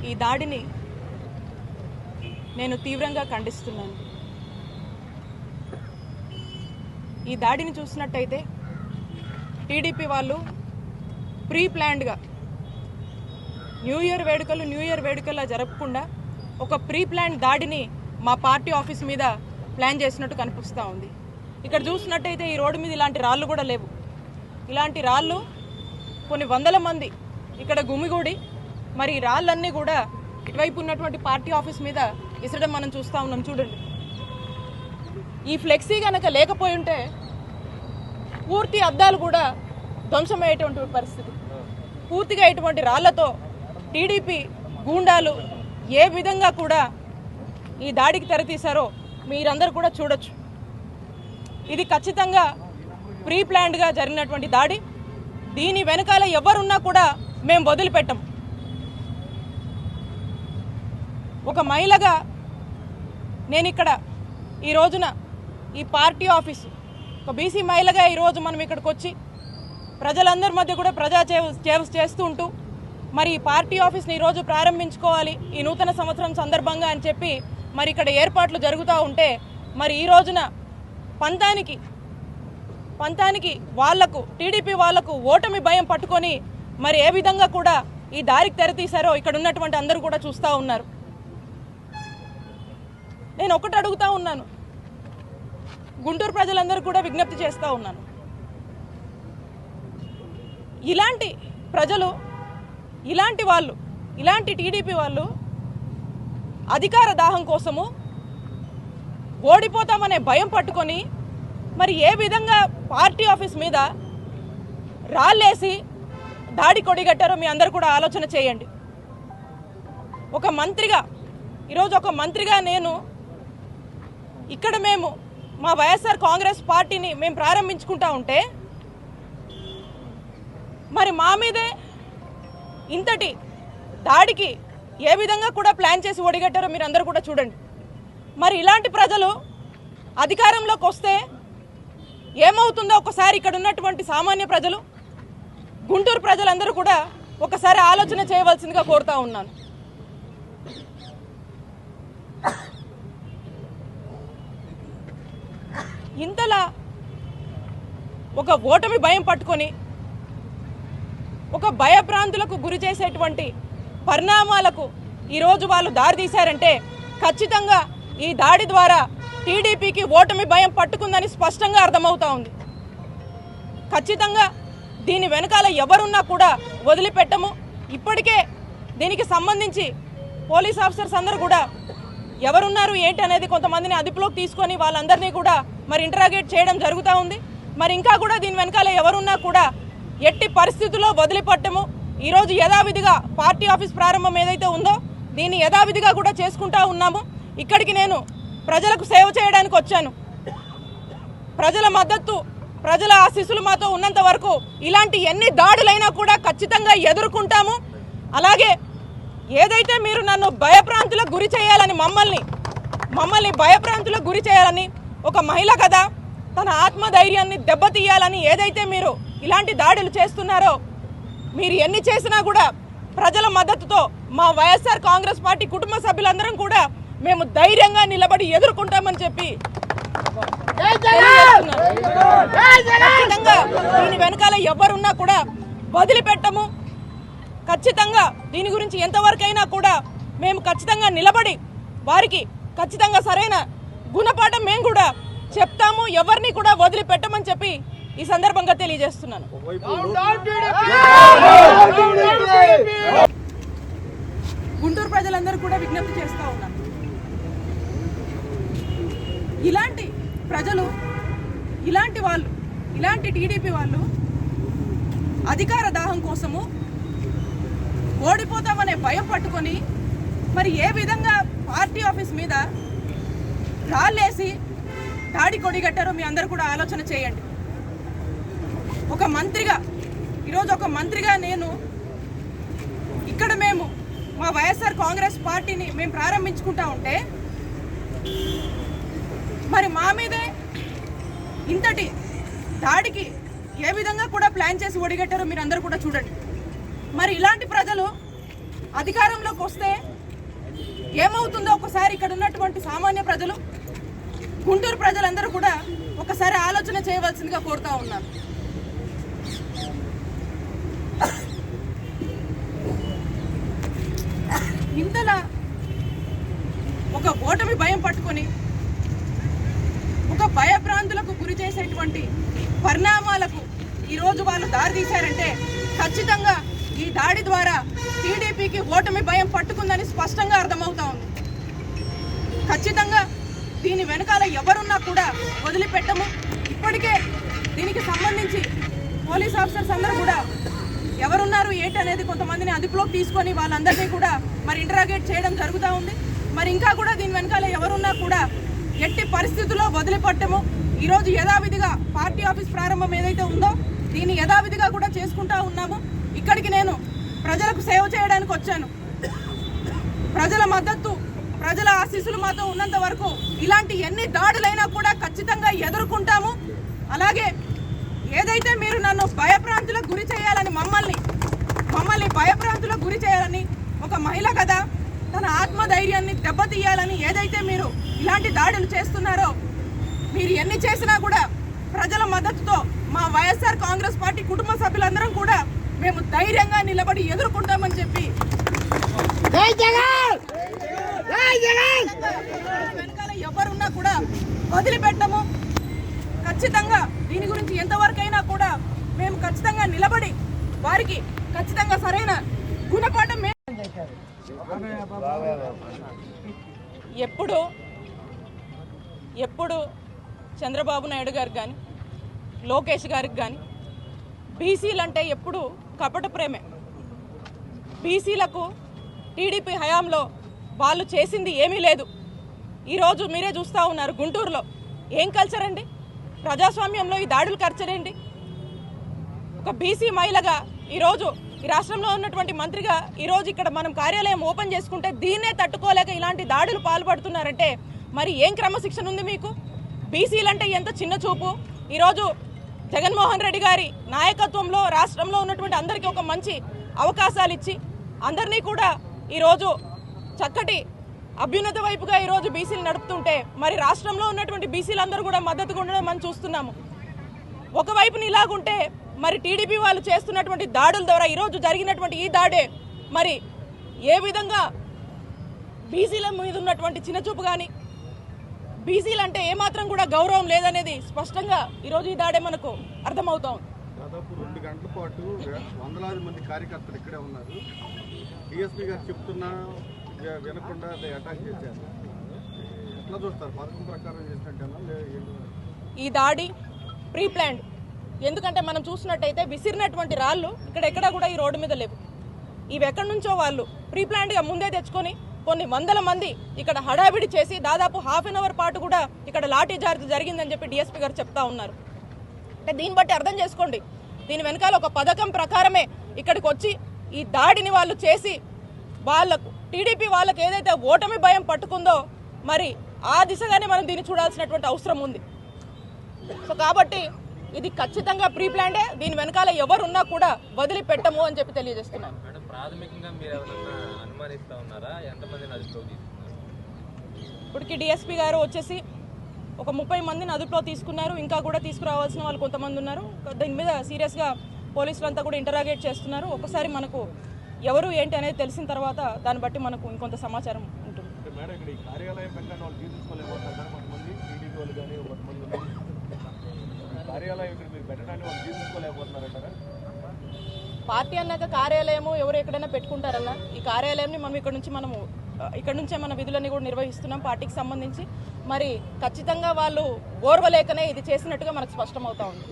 ఈ దాడిని నేను తీవ్రంగా ఖండిస్తున్నాను. ఈ దాడిని చూసినట్టయితే టీడీపీ వాళ్ళు ప్రీ ప్లాన్డ్గా న్యూ ఇయర్ వేడుకల్లా జరపకుండా ఒక ప్రీ ప్లాన్ దాడిని మా పార్టీ ఆఫీస్ మీద ప్లాన్ చేసినట్టు కనిపిస్తూ ఉంది. ఇక్కడ చూసినట్టయితే ఈ రోడ్డు మీద ఇలాంటి రాళ్ళు కూడా లేవు. ఇలాంటి రాళ్ళు కొన్ని వందల మంది ఇక్కడ గుమిగూడి మరి ఈ రాళ్ళన్నీ కూడా ఇటువైపు ఉన్నటువంటి పార్టీ ఆఫీస్ మీద విసరడం మనం చూస్తూ ఉన్నాం. చూడండి, ఈ ఫ్లెక్సీ కనుక లేకపోయి ఉంటే పూర్తి అద్దాలు కూడా ధ్వంసమయ్యేటువంటి పరిస్థితి. పూర్తిగా ఇటువంటి రాళ్లతో టీడీపీ గూండాలు ఏ విధంగా కూడా ఈ దాడికి తెరతీశారో మీరందరూ కూడా చూడొచ్చు. ఇది ఖచ్చితంగా ప్రీ ప్లాన్డ్గా జరిగినటువంటి దాడి. దీని వెనకాల ఎవరున్నా కూడా మేము వదిలిపెట్టం. ఒక మహిళగా నేను ఇక్కడ ఈ రోజున ఈ పార్టీ ఆఫీసు ఒక బీసీ మహిళగా ఈరోజు మనం ఇక్కడికి వచ్చి ప్రజలందరి మధ్య కూడా ప్రజా సేవ చేస్తూ ఉంటూ మరి ఈ పార్టీ ఆఫీస్ని ఈరోజు ప్రారంభించుకోవాలి ఈ నూతన సంవత్సరం సందర్భంగా అని చెప్పి మరి ఇక్కడ ఏర్పాట్లు జరుగుతూ ఉంటే మరి ఈ రోజున పంతానికి వాళ్లకు టీడీపీ వాళ్లకు ఓటమి భయం పట్టుకొని మరి ఏ విధంగా కూడా ఈ దారికి తెరతీశారో ఇక్కడ ఉన్నటువంటి అందరూ కూడా చూస్తూ ఉన్నారు. నేను ఒకటి అడుగుతా ఉన్నాను, గుంటూరు ప్రజలందరూ కూడా విజ్ఞప్తి చేస్తూ ఉన్నాను. ఇలాంటి ప్రజలు ఇలాంటి టీడీపీ వాళ్ళు అధికార దాహం కోసము ఓడిపోతామనే భయం పట్టుకొని మరి ఏ విధంగా పార్టీ ఆఫీస్ మీద రాళ్ళేసి దాడి కొడిగట్టారో మీ అందరూ కూడా ఆలోచన చేయండి. ఈరోజు ఒక మంత్రిగా నేను ఇక్కడ మేము మా వైఎస్ఆర్ కాంగ్రెస్ పార్టీని మేము ప్రారంభించుకుంటా ఉంటే మరి మా మీదే ఇంతటి దాడికి ఏ విధంగా కూడా ప్లాన్ చేసి ఒడిగట్టారో మీరు అందరూ కూడా చూడండి. మరి ఇలాంటి ప్రజలు అధికారంలోకి వస్తే ఏమవుతుందో ఒకసారి ఇక్కడ ఉన్నటువంటి సామాన్య ప్రజలు గుంటూరు ప్రజలందరూ కూడా ఒకసారి ఆలోచన చేయవలసిందిగా కోరుతా ఉన్నాను. ఇంతలా ఒక ఓటమి భయం పట్టుకొని ఒక భయభ్రాంతులకు గురి చేసేటువంటి పరిణామాలకు ఈరోజు వాళ్ళు దారితీశారంటే ఖచ్చితంగా ఈ దాడి ద్వారా టీడీపీకి ఓటమి భయం పట్టుకుందని స్పష్టంగా అర్థమవుతా ఉంది. ఖచ్చితంగా దీని వెనకాల ఎవరున్నా కూడా వదిలిపెట్టము. ఇప్పటికే దీనికి సంబంధించి పోలీస్ ఆఫీసర్స్ అందరూ కూడా ఎవరున్నారు ఏంటి అనేది కొంతమందిని అదుపులోకి తీసుకొని వాళ్ళందరినీ కూడా మరి ఇంటరాగేట్ చేయడం జరుగుతూ ఉంది. మరి ఇంకా కూడా దీని వెనకాల ఎవరున్నా కూడా ఎట్టి పరిస్థితుల్లో వదిలిపెట్టము. ఈరోజు యథావిధిగా పార్టీ ఆఫీస్ ప్రారంభం ఏదైతే ఉందో దీన్ని యథావిధిగా కూడా చేసుకుంటా ఉన్నాము. ఇక్కడికి నేను ప్రజలకు సేవ చేయడానికి వచ్చాను. ప్రజల మద్దతు, ప్రజల ఆశీస్సులు మాతో ఉన్నంత వరకు ఇలాంటి ఎన్ని దాడులైనా కూడా ఖచ్చితంగా ఎదుర్కొంటాము. అలాగే ఏదైతే మీరు నన్ను భయప్రాంతులకు గురి చేయాలని మమ్మల్ని భయప్రాంతులకు గురి చేయాలని ఒక మహిళ కదా తన ఆత్మధైర్యాన్ని దెబ్బతీయాలని ఏదైతే మీరు ఇలాంటి దాడులు చేస్తున్నారో మీరు ఎన్ని చేసినా కూడా ప్రజల మద్దతుతో మా వైఎస్ఆర్ కాంగ్రెస్ పార్టీ కుటుంబ సభ్యులందరం కూడా మేము ధైర్యంగా నిలబడి ఎదుర్కొంటామని చెప్పి ఖచ్చితంగా దీని వెనకాల ఎవరున్నా కూడా వదిలిపెట్టము. ఖచ్చితంగా దీని గురించి ఎంతవరకైనా కూడా మేము ఖచ్చితంగా నిలబడి వారికి ఖచ్చితంగా సరైన గుణపాఠం మేము కూడా చెప్తాము. ఎవరిని కూడా వదిలిపెట్టమని చెప్పి ఈ సందర్భంగా తెలియజేస్తున్నాను. గుంటూరు ప్రజలందరూ కూడా విజ్ఞప్తి చేస్తూ ఉన్నాను. ఇలాంటి ప్రజలు ఇలాంటి టీడీపీ వాళ్ళు అధికార దాహం కోసము ఓడిపోతామనే భయం పట్టుకొని మరి ఏ విధంగా పార్టీ ఆఫీస్ మీద రాళ్ళేసి దాడి కొడిగట్టారో మీ అందరూ కూడా ఆలోచన చేయండి. ఈరోజు ఒక మంత్రిగా నేను ఇక్కడ మేము మా వైఎస్ఆర్ కాంగ్రెస్ పార్టీని మేము ప్రారంభించుకుంటా ఉంటే మరి మా మీదే ఇంతటి దాడికి ఏ విధంగా కూడా ప్లాన్ చేసి ఒడిగట్టారో మీరు అందరూ కూడా చూడండి. మరి ఇలాంటి ప్రజలు అధికారంలోకి వస్తే ఏమవుతుందో ఒకసారి ఇక్కడ ఉన్నటువంటి సామాన్య ప్రజలు, గుంటూరు ప్రజలందరూ కూడా ఒకసారి ఆలోచన చేయవలసిందిగా కోరుతా ఉన్నాను. ఇంతలా ఒక ఓటమి భయం పట్టుకొని ఒక భయభ్రాంతులకు గురి చేసేటువంటి పరిణామాలకు ఈరోజు వాళ్ళు దారితీశారంటే ఖచ్చితంగా ఈ దాడి ద్వారా టీడీపీకి ఓటమి భయం పట్టుకుందని స్పష్టంగా అర్థమవుతా ఉంది. ఖచ్చితంగా దీని వెనకాల ఎవరున్నా కూడా వదిలిపెట్టము. ఇప్పటికే దీనికి సంబంధించి పోలీస్ ఆఫీసర్స్ అందరూ కూడా ఎవరున్నారు ఏంటి అనేది కొంతమందిని అదుపులోకి తీసుకొని వాళ్ళందరినీ కూడా మరి ఇంటరాగేట్ చేయడం జరుగుతూ ఉంది. మరి ఇంకా కూడా దీని వెనకాల ఎవరున్నా కూడా ఎట్టి పరిస్థితుల్లో వదిలిపెట్టము. ఈరోజు యథావిధిగా పార్టీ ఆఫీస్ ప్రారంభం ఏదైతే ఉందో దీన్ని యథావిధిగా కూడా చేసుకుంటా ఉన్నాము. ఇక్కడికి నేను ప్రజలకు సేవ చేయడానికి వచ్చాను. ప్రజల మద్దతు, ప్రజల ఆశీస్సులు మాతో ఉన్నంత వరకు ఇలాంటి ఎన్ని దాడులైనా కూడా ఖచ్చితంగా ఎదుర్కొంటాము. అలాగే ఏదైతే మీరు నన్ను భయభ్రాంతులకు గురి చేయాలని మమ్మల్ని భయభ్రాంతులకు గురి చేయాలని ఒక మహిళ కదా తన ఆత్మధైర్యాన్ని దెబ్బతీయాలని ఏదైతే మీరు ఇలాంటి దాడులు చేస్తున్నారో, మీరు ఎన్ని చేసినా కూడా ప్రజల మద్దతుతో మా వైఎస్ఆర్ కాంగ్రెస్ పార్టీ కుటుంబ సభ్యులందరం కూడా మేము ధైర్యంగా నిలబడి ఎదుర్కొంటామని చెప్పి వెనకాల ఎవరున్నా కూడా వదిలిపెట్టము. ఖచ్చితంగా దీని గురించి ఎంతవరకైనా కూడా మేము ఖచ్చితంగా నిలబడి వారికి ఖచ్చితంగా సరైన గుణపాఠం ఎప్పుడు చంద్రబాబు నాయుడు గారు కానీ లోకేష్ గారికి కానీ బీసీలు అంటే ఎప్పుడు కపట ప్రేమే. బీసీలకు టీడీపీ హయాంలో వాళ్ళు చేసింది ఏమీ లేదు. ఈరోజు మీరే చూస్తూ ఉన్నారు గుంటూరులో ఏం కల్చర్ అండి, ప్రజాస్వామ్యంలో ఈ దాడులు కల్చర్ ఏంటి? ఒక బీసీ మహిళగా ఈరోజు ఈ రాష్ట్రంలో ఉన్నటువంటి మంత్రిగా ఈరోజు ఇక్కడ మనం కార్యాలయం ఓపెన్ చేసుకుంటే దీన్నే తట్టుకోలేక ఇలాంటి దాడులు పాల్పడుతున్నారంటే మరి ఏం క్రమశిక్షణ ఉంది మీకు? బీసీలంటే ఎంత చిన్న చూపు. ఈరోజు జగన్మోహన్ రెడ్డి గారి నాయకత్వంలో రాష్ట్రంలో ఉన్నటువంటి అందరికీ ఒక మంచి అవకాశాలు ఇచ్చి అందరినీ కూడా ఈరోజు చక్కటి అభ్యున్నత వైపుగా ఈరోజు బీసీలు నడుపుతుంటే మరి రాష్ట్రంలో ఉన్నటువంటి బీసీలందరూ కూడా మద్దతుగా ఉండడం మనం చూస్తున్నాము. ఒకవైపుని ఇలాగుంటే మరి టీడీపీ వాళ్ళు చేస్తున్నటువంటి దాడుల ద్వారా ఈరోజు జరిగినటువంటి ఈ దాడే మరి ఏ విధంగా బీసీల మీద ఉన్నటువంటి చిన్నచూపు కానీ బీసీలు అంటే ఏమాత్రం కూడా గౌరవం లేదనేది స్పష్టంగా ఈరోజు ఈ దాడే మనకు అర్థమవుతా ఉంది. దాదాపు 2 గంటల పాటు వందలాది మంది కార్యకర్తలు ఇక్కడే ఉన్నారు. డిఎస్పీ గారు చెప్తున్నా వినకుండా అటాక్ చేశారు. ఎట్లా చూస్తారు? పథకం ప్రకారం చేసినట్టేనా? ఈ దాడి ప్రీ ప్లాన్డ్. ఎందుకంటే మనం చూసినట్టయితే విసిరినటువంటి రాళ్ళు ఇక్కడెక్కడా కూడా ఈ రోడ్డు మీద లేవు. ఇవి ఎక్కడి నుంచో వాళ్ళు ప్రీ ప్లాన్డ్గా ముందే తెచ్చుకొని కొన్ని వందల మంది ఇక్కడ హడావిడి చేసి దాదాపు ½ అన్ అవర్ పాటు కూడా ఇక్కడ లాఠీ చార్జ్ జరిగిందని చెప్పి డిఎస్పీ గారు చెప్తా ఉన్నారు. అంటే దీన్ని బట్టి అర్థం చేసుకోండి, దీని వెనకాల ఒక పథకం ప్రకారమే ఇక్కడికి వచ్చి ఈ దాడిని వాళ్ళు చేసి వాళ్ళకు టీడీపీ వాళ్ళకి ఏదైతే ఓటమి భయం పట్టుకుందో మరి ఆ దిశగానే మనం దీన్ని చూడాల్సినటువంటి అవసరం ఉంది. సో కాబట్టి ఇది ఖచ్చితంగా ప్రీ ప్లాన్డే. దీని వెనకాల ఎవరున్నా కూడా వదిలిపెట్టము అని చెప్పి తెలియజేస్తున్నాను. ఇప్పటికి డిఎస్పీ గారు వచ్చేసి ఒక 30 మందిని అదుపులో తీసుకున్నారు. ఇంకా కూడా తీసుకురావాల్సిన వాళ్ళు కొంతమంది ఉన్నారు. దీని మీద సీరియస్గా పోలీసులు అంతా కూడా ఇంటరాగేట్ చేస్తున్నారు. ఒకసారి మనకు ఎవరు ఏంటి అనేది తెలిసిన తర్వాత దాన్ని బట్టి మనకు ఇంకొంత సమాచారం ఉంటుంది. పార్టీ అన్నాక కార్యాలయము ఎవరు ఎక్కడైనా పెట్టుకుంటారన్నా, ఈ కార్యాలయాన్ని మనం ఇక్కడ నుంచే మన విధులన్నీ కూడా నిర్వహిస్తున్నాం పార్టీకి సంబంధించి. మరి ఖచ్చితంగా వాళ్ళు ఓర్వలేకనే ఇది చేసినట్టుగా మనకు స్పష్టమవుతా ఉంది.